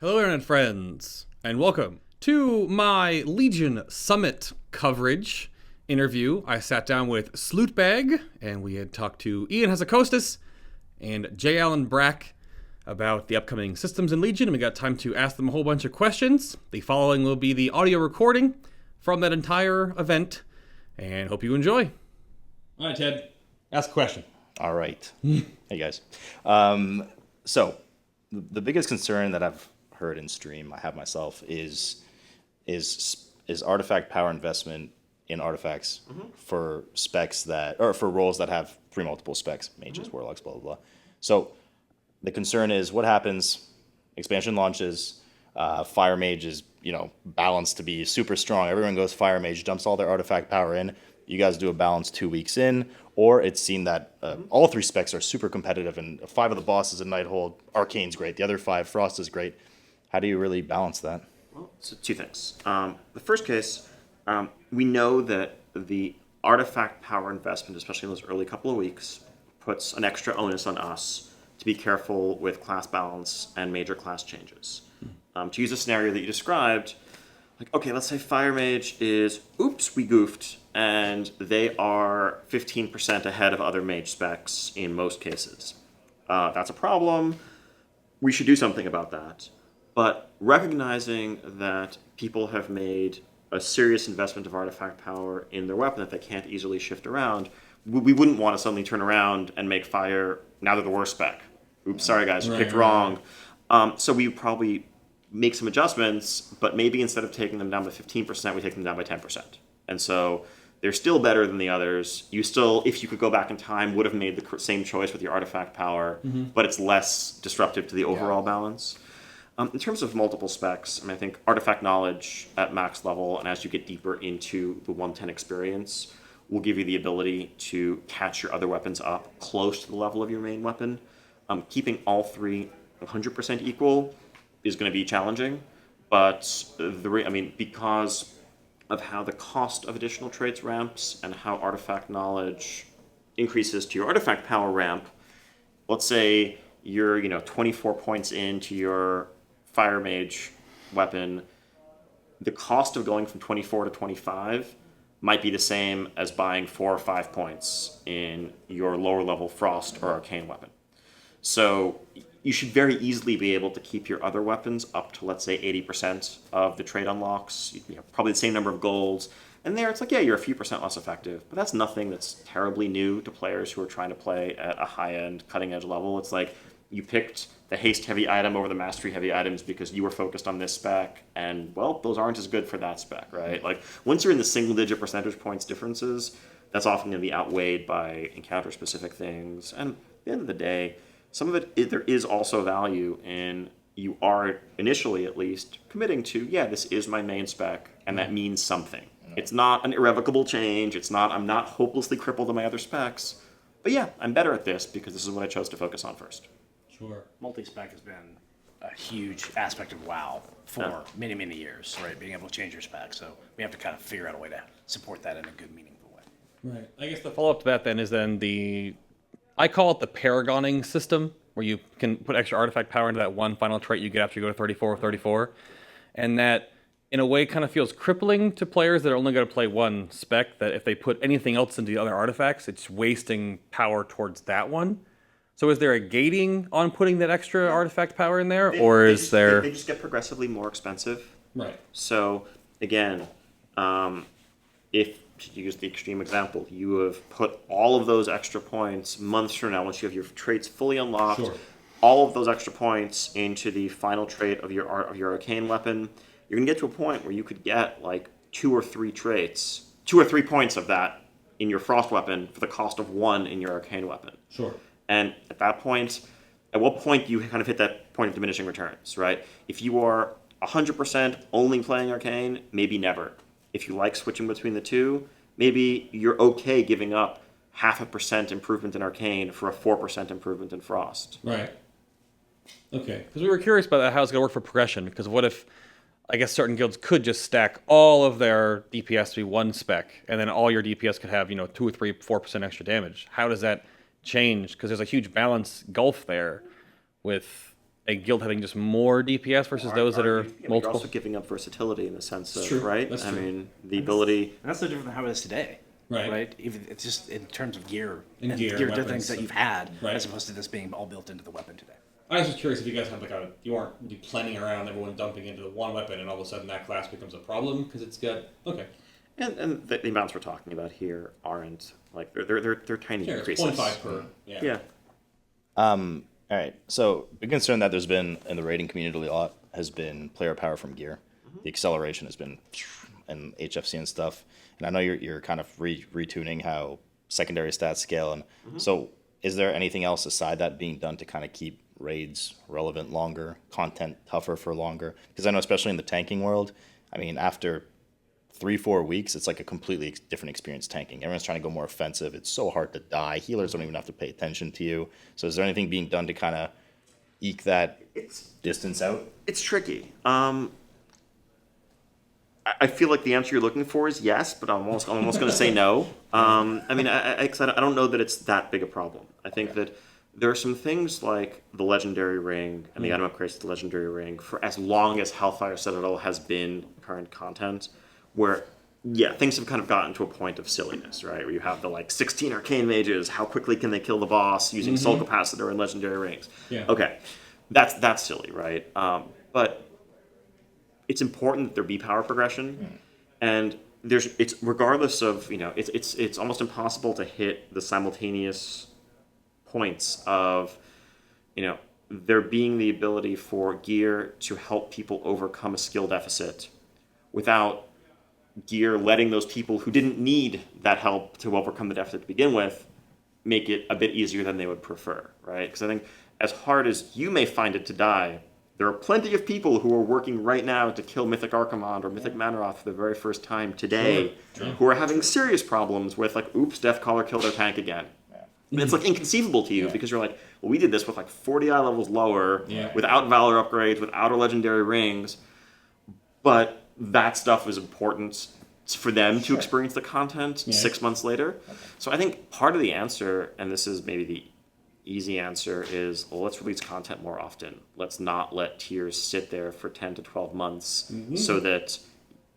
Hello, internet friends, and welcome to my Legion Summit coverage interview. I sat down with Slootbag, and we had talked to Ian Hazzikostas and J. Allen Brack about the upcoming systems in Legion, and we got time to ask them a whole bunch of questions. The following will be the audio recording from that entire event, and hope you enjoy. All right, Ted, ask a question. All right. Hey, guys. So, the biggest concern that I've heard in stream, I have myself, is artifact power investment in artifacts for specs for roles that have three multiple specs, mages, warlocks, blah, blah, blah. So, the concern is what happens, expansion launches, Fire Mage is, balanced to be super strong. Everyone goes Fire Mage, dumps all their artifact power in. You guys do a balance 2 weeks in, or it's seen that all three specs are super competitive, and 5 of the bosses in Nighthold, Arcane's great. The other 5, Frost is great. How do you really balance that? Well, so 2 things. The first case, we know that the artifact power investment, especially in those early couple of weeks, puts an extra onus on us to be careful with class balance and major class changes. To use a scenario that you described, like, okay, let's say Fire Mage is, oops, we goofed, and they are 15% ahead of other mage specs in most cases. That's a problem. We should do something about that. But recognizing that people have made a serious investment of artifact power in their weapon that they can't easily shift around, we wouldn't want to suddenly turn around and make Fire, now they're the worst spec. Oops, sorry guys, you picked wrong. So we probably make some adjustments, but maybe instead of taking them down by 15%, we take them down by 10%. And so they're still better than the others. You still, if you could go back in time, would have made the same choice with your artifact power, but it's less disruptive to the overall balance. In terms of multiple specs, I think artifact knowledge at max level, and as you get deeper into the 110 experience, will give you the ability to catch your other weapons up close to the level of your main weapon. Keeping all 3 100% equal is going to be challenging, but because of how the cost of additional traits ramps and how artifact knowledge increases to your artifact power ramp, let's say you're 24 points into your Fire Mage weapon, the cost of going from 24 to 25 might be the same as buying 4 or 5 points in your lower level Frost or Arcane weapon. So you should very easily be able to keep your other weapons up to, let's say, 80% of the trade unlocks, probably the same number of golds. And there it's like, yeah, you're a few percent less effective, but that's nothing that's terribly new to players who are trying to play at a high-end, cutting-edge level. It's like you picked the haste-heavy item over the mastery-heavy items because you were focused on this spec, and, well, those aren't as good for that spec, right? Like, once you're in the single-digit percentage points differences, that's often going to be outweighed by encounter-specific things. And at the end of the day, some of it, there is also value in you are, initially at least, committing to, yeah, this is my main spec, and that means something. It's not an irrevocable change. It's not, I'm not hopelessly crippled in my other specs. But yeah, I'm better at this because this is what I chose to focus on first. Sure. Multi-spec has been a huge aspect of WoW for many, many years, right? Being able to change your spec. So we have to kind of figure out a way to support that in a good, meaningful way. Right. I guess the follow-up to that then is I call it the paragoning system, where you can put extra artifact power into that one final trait you get after you go to 34 or 34. And that, in a way, kind of feels crippling to players that are only going to play one spec, that if they put anything else into the other artifacts, it's wasting power towards that one. So is there a gating on putting that extra artifact power in there, They just get progressively more expensive. Right. So, again, if, to use the extreme example, you have put all of those extra points months from now, once you have your traits fully unlocked, all of those extra points into the final trait of your Arcane weapon, you're going to get to a point where you could get like 2 or 3 traits, 2 or 3 points of that in your Frost weapon for the cost of 1 in your Arcane weapon. Sure. And at that point, at what point do you kind of hit that point of diminishing returns, right? If you are 100% only playing Arcane, maybe never. If you like switching between the two, maybe you're okay giving up 0.5% improvement in Arcane for a 4% improvement in Frost. Right. Okay. Because we were curious about how it's going to work for progression. Because what if, I guess certain guilds could just stack all of their DPS to be one spec, and then all your DPS could have, 2 or 3, 4% extra damage. How does that change? Because there's a huge balance gulf there with a guild having just more DPS versus those that are You're multiple? also giving up versatility in the sense of, true. right? That's I true. mean, the ability. And that's no different than how it is today. Right. Right. Even it's just in terms of gear And gear, different weapons, things that so- you've had, Right. as opposed to this being all built into the weapon today. I was just curious if you guys had you aren't planning around everyone dumping into the one weapon and all of a sudden that class becomes a problem because it's got okay. And the amounts we're talking about here aren't like they're tiny Sure, it's increases. 0.5 per. Yeah. Yeah. All right. So the concern that there's been in the raiding community a lot has been player power from gear. The acceleration has been in HFC and stuff. And I know you're kind of retuning how secondary stats scale. And so is there anything else aside that being done to kind of keep raids relevant longer, content tougher for longer? Because I know especially in the tanking world, I mean, after 3-4 weeks, it's like a completely different experience tanking. Everyone's trying to go more offensive. It's so hard to die. Healers don't even have to pay attention to you. So is there anything being done to kind of eke that distance out? It's tricky. I feel like the answer you're looking for is yes, but I'm almost going to say no. I mean, I don't know that it's that big a problem. I think that there are some things like the Legendary Ring and the item upgrades to the Legendary Ring for as long as Hellfire Citadel has been current content, where, yeah, things have kind of gotten to a point of silliness, right? Where you have the, 16 Arcane Mages, how quickly can they kill the boss using Soul Capacitor and Legendary Rings? Yeah. Okay, that's silly, right? But it's important that there be power progression, and it's regardless of it's almost impossible to hit the simultaneous points of there being the ability for gear to help people overcome a skill deficit without gear letting those people who didn't need that help to overcome the deficit to begin with make it a bit easier than they would prefer, right? Because I think as hard as you may find it to die, there are plenty of people who are working right now to kill Mythic Archimond or Mythic Manaroth for the very first time today who are having serious problems with, oops, Deathcaller killed our tank again. And it's, inconceivable to you because you're like, well, we did this with, 40 eye levels lower, without Valor upgrades, without our Legendary Rings, but that stuff is important for them to experience the content 6 months later. So I think part of the answer, and this is maybe the easy answer, is, well, let's release content more often. Let's not let tiers sit there for 10 to 12 months so that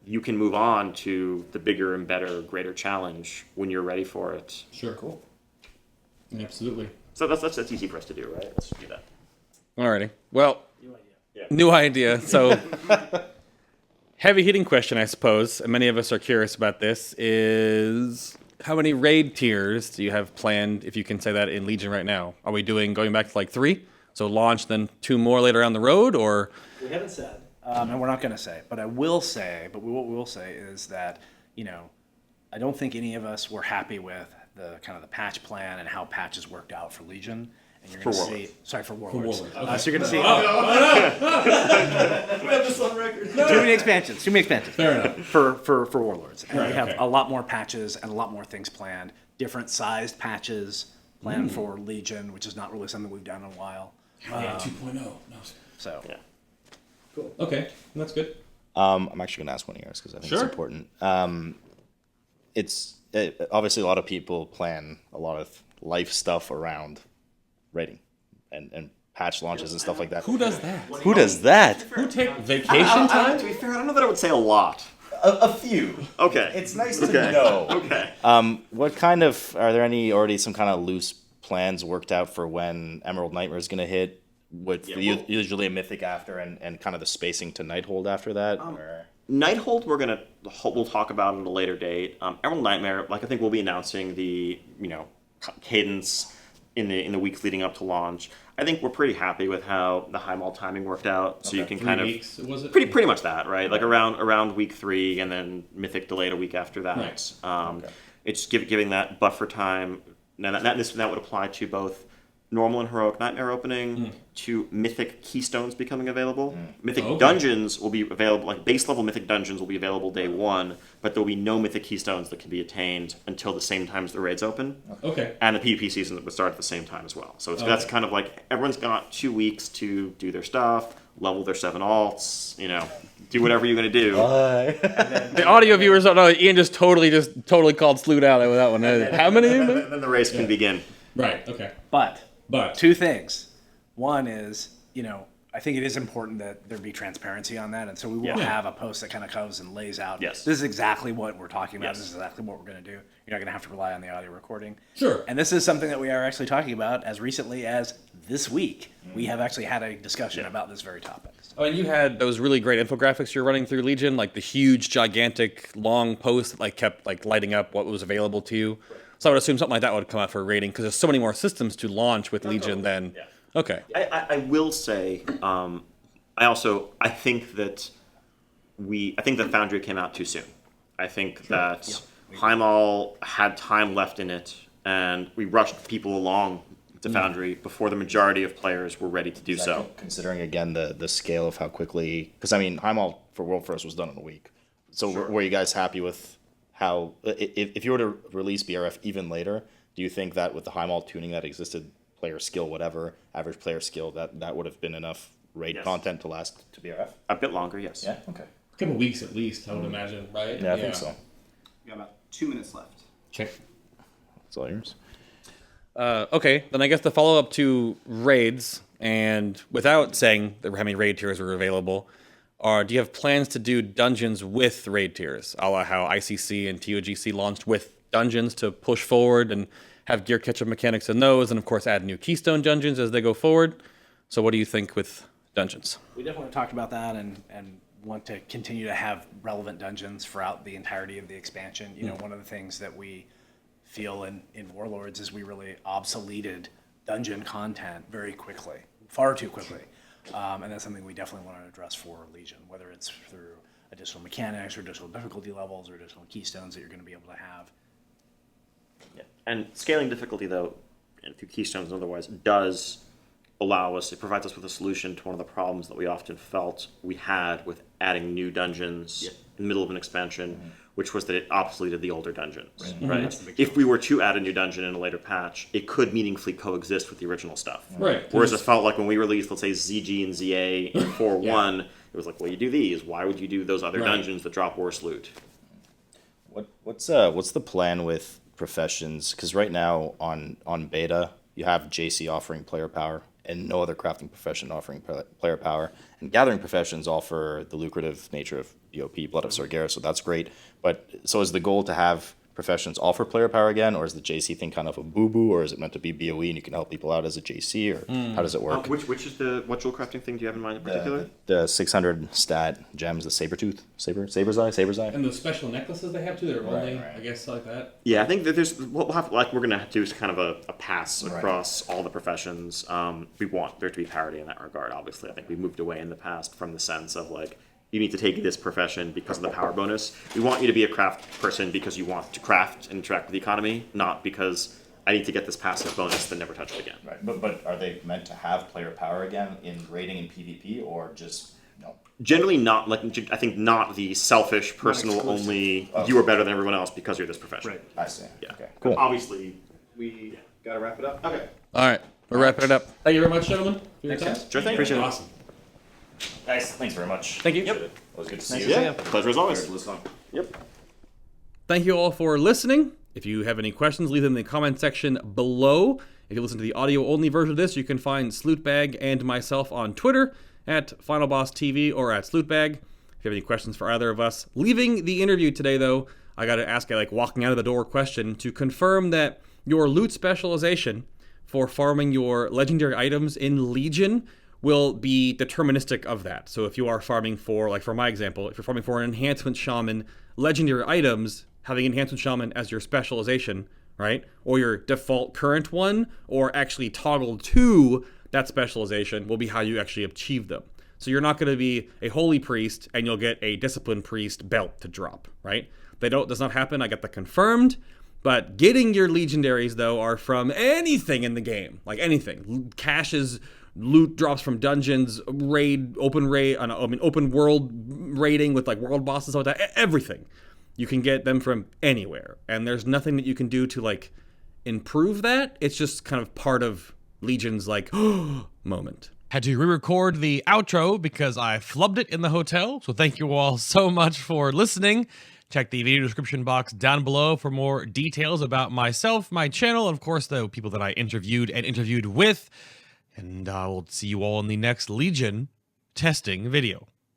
you can move on to the bigger and better, greater challenge when you're ready for it. Sure. Cool. Absolutely. So that's easy for us to do, right? Let's do that. Alrighty. Well, new idea. So, heavy hitting question, I suppose. And many of us are curious about this. Is how many raid tiers do you have planned, if you can say that, in Legion right now? Are we going back to 3? So launch, then 2 more later down the road, or? We haven't said, and we're not going to say, but what we will say is that, I don't think any of us were happy with the kind of the patch plan and how patches worked out for Legion. And you're going to see, sorry, for Warlords. Okay. So you're going to see We have this on record. too many expansions. Fair enough. For Warlords. And Right, we have okay. a lot more patches and a lot more things planned. Different sized patches planned for Legion, which is not really something we've done in a while. 2.0. No. So Yeah. Cool. Okay. That's good. I'm actually going to ask one of yours because I think it's important. Obviously a lot of people plan a lot of life stuff around raiding and patch launches and stuff like that. Who does that? Who does that? Who take vacation time? To be fair, I don't know that I would say a lot. A few. Okay. It's nice to know. Okay. What kind of are there already some kind of loose plans worked out for when Emerald Nightmare is going to hit? With usually a mythic after and kind of the spacing to Nighthold after that. Or? Nighthold, we'll talk about at a later date. Emerald Nightmare, I think we'll be announcing the cadence in the weeks leading up to launch. I think we're pretty happy with how the high mall timing worked out. So you can 3 kind weeks, was it? pretty much that, right? Around week 3, and then Mythic delayed a week after that. Right. It's giving that buffer time. Now that would apply to both normal and heroic nightmare opening, to mythic keystones becoming available. Mythic dungeons will be available, base level mythic dungeons will be available day 1, but there will be no mythic keystones that can be attained until the same time as the raids open. Okay. And the PvP season would start at the same time as well. So that's kind of everyone's got 2 weeks to do their stuff, level their 7 alts, do whatever you're going to do. The audio viewers don't know. Ian just totally called Sloot out with that one. How many? And then the race can begin. Right. Okay. But But 2 things. One is, I think it is important that there be transparency on that, and so we will have a post that kind of comes and lays out. Yes. This is exactly what we're talking about. Yes. This is exactly what we're going to do. You're not going to have to rely on the audio recording. Sure. And this is something that we are actually talking about as recently as this week. We have actually had a discussion about this very topic. Oh, and you had those really great infographics you're running through Legion, like the huge, gigantic, long post that like kept like lighting up what was available to you. So I would assume something like that would come out for rating because there's so many more systems to launch with Legion than. Yeah. Okay. I will say, I think that Foundry came out too soon. I think that Heimdall had time left in it, and we rushed people along to Foundry before the majority of players were ready to do so. Considering again the scale of how quickly, because I mean, Heimdall for World First was done in a week. So were you guys happy with how, if you were to release BRF even later, do you think that with the Heimdall tuning that existed, player skill, whatever, average player skill, that would have been enough raid content to last to BRF? A bit longer, yes. Yeah, okay. A couple weeks at least, I would imagine, right? Yeah, I think so. We got about 2 minutes left. Okay. That's all yours. Okay, then I guess the follow-up to raids, and without saying how many raid tiers were available, do you have plans to do dungeons with raid tiers, a la how ICC and TOGC launched with dungeons to push forward and have gear catch-up mechanics in those, and of course add new keystone dungeons as they go forward? So what do you think with dungeons? We definitely talked about that and want to continue to have relevant dungeons throughout the entirety of the expansion. You know, one of the things that we feel in Warlords is we really obsoleted dungeon content very quickly, far too quickly. And that's something we definitely want to address for Legion, whether it's through additional mechanics or additional difficulty levels or additional keystones that you're going to be able to have. Yeah. And scaling difficulty, though, and through keystones and otherwise, does allow us, it provides us with a solution to one of the problems that we often felt we had with adding new dungeons in the middle of an expansion, which was that it obsoleted the older dungeons. Right? If we were to add a new dungeon in a later patch, it could meaningfully coexist with the original stuff. Right. Whereas it felt like when we released, let's say, ZG and ZA in 4.1, it was like, well, you do these. Why would you do those other dungeons that drop worse loot? What's the plan with professions? Because right now on beta, you have JC offering player power and no other crafting profession offering player power. And gathering professions offer the lucrative nature of BOP, Blood of Sargeras, so that's great. But so is the goal to have professions offer player power again, or is the JC thing kind of a boo-boo, or is it meant to be BOE and you can help people out as a JC, or how does it work? Which is what jewel crafting thing do you have in mind in particular? The 600 stat gems, the Sabertooth, Saber's Eye. And those special necklaces they have too, they're only, I guess, like that. Yeah, I think that there's what we'll have, like we're gonna do is kind of a pass across all the professions. We want there to be parity in that regard. Obviously, I think we moved away in the past from the sense of like you need to take this profession because of the power bonus. We want you to be a craft person because you want to craft and interact with the economy, not because I need to get this passive bonus then never touch it again. Right, but are they meant to have player power again in raiding and PvP, or just no? Generally not, like I think not the selfish, personal only, you are better than everyone else because you're this profession. Right. I see. Yeah. Okay, cool. Obviously, we gotta wrap it up. Okay. All right, we're wrapping it up. Thank you very much, gentlemen, for your time. Sure thing. Appreciate it. Awesome. Guys, thanks very much. Thank you. It was good to see you. Yeah. Pleasure as always. Yep. Thank you all for listening. If you have any questions, leave them in the comment section below. If you listen to the audio-only version of this, you can find Slootbag and myself on Twitter at FinalBossTV or at Slootbag. If you have any questions for either of us. Leaving the interview today, though, I got to ask a walking out of the door question to confirm that your loot specialization for farming your legendary items in Legion will be deterministic of that. So if you are farming for, like for my example, if you're farming for an Enhancement Shaman legendary items, having Enhancement Shaman as your specialization, right? Or your default current one, or actually toggled to that specialization will be how you actually achieve them. So you're not going to be a Holy Priest and you'll get a Discipline Priest belt to drop, right? Does not happen, I get that confirmed. But getting your legendaries, though, are from anything in the game. Like anything. Caches, loot drops from dungeons, open world raiding with like world bosses, all that, everything. You can get them from anywhere. And there's nothing that you can do to like improve that. It's just kind of part of Legion's like moment. Had to re-record the outro because I flubbed it in the hotel. So thank you all so much for listening. Check the video description box down below for more details about myself, my channel, and of course the people that I interviewed and interviewed with. And I will see you all in the next Legion testing video.